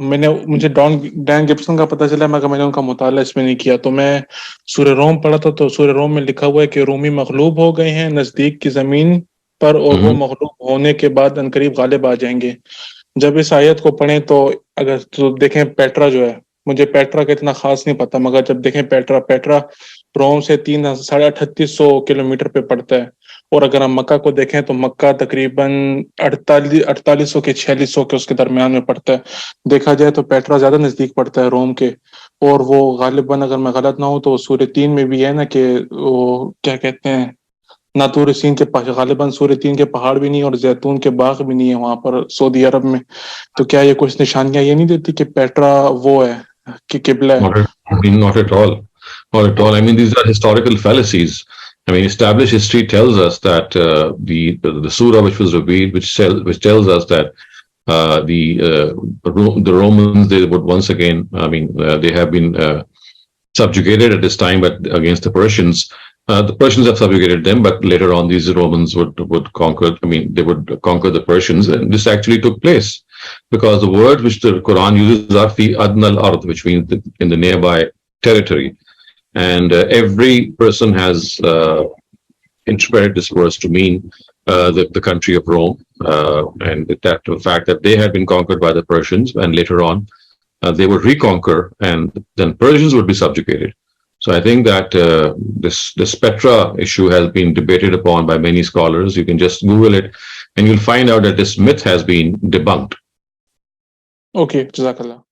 मुझे Dan Gibson का पता चला, मगर मैंने उनका मुताला इसमें नहीं किया। तो मैं सूरह रोम पढ़ा था, तो सूरह रोम में लिखा हुआ है कि रूमी मगलूब हो गए हैं नजदीक की जमीन पर, और वो मगलूब होने के बाद अनकरीब गालिब आ जाएंगे। जब इस आयत को पढ़ें तो अगर तो देखें पेट्रा जो है, मुझे पेट्रा का इतना खास नहीं पता, मगर जब देखें पेट्रा पेट्रा रोम से 3850 किलोमीटर पे पड़ता है। और अगर हम मक्का को देखें तो मक्का तकरीबन 4800 के 4600 के उसके दरमियान में पड़ता है। देखा जाए तो पेट्रा ज्यादा नजदीक पड़ता है रोम के। और वो गालिबन अगर मैं गलत ना हूं तो सूर्य 3 में भी है ना कि वो क्या कहते हैं, ना तूर सीन के गालिबन सूर्य 3 के पहाड़ भी नहीं और जैतून के बाग भी नहीं है वहां पर सऊदी अरब में। तो क्या ये कुछ निशानियां ये नहीं देती कि पेट्रा वो है कि किबला है? Not at all. Not at all. I mean, these are historical fallacies. I mean, established history tells us that the surah which was revealed, which tells us that the Romans, they would once again, I mean, they have been subjugated at this time, but against the Persians. The Persians have subjugated them, but later on these Romans would conquer. I mean, they would conquer the Persians, and this actually took place because the word which the Quran uses are fi adnal ard, which means in the nearby territory, and every person has interpreted this verse to mean the country of Rome, and that the fact that they had been conquered by the Persians, and later on they would reconquer, and then Persians would be subjugated. So I think that this Petra issue has been debated upon by many scholars. You can just Google it, and you'll find out that this myth has been debunked. Okay, Jazakallah.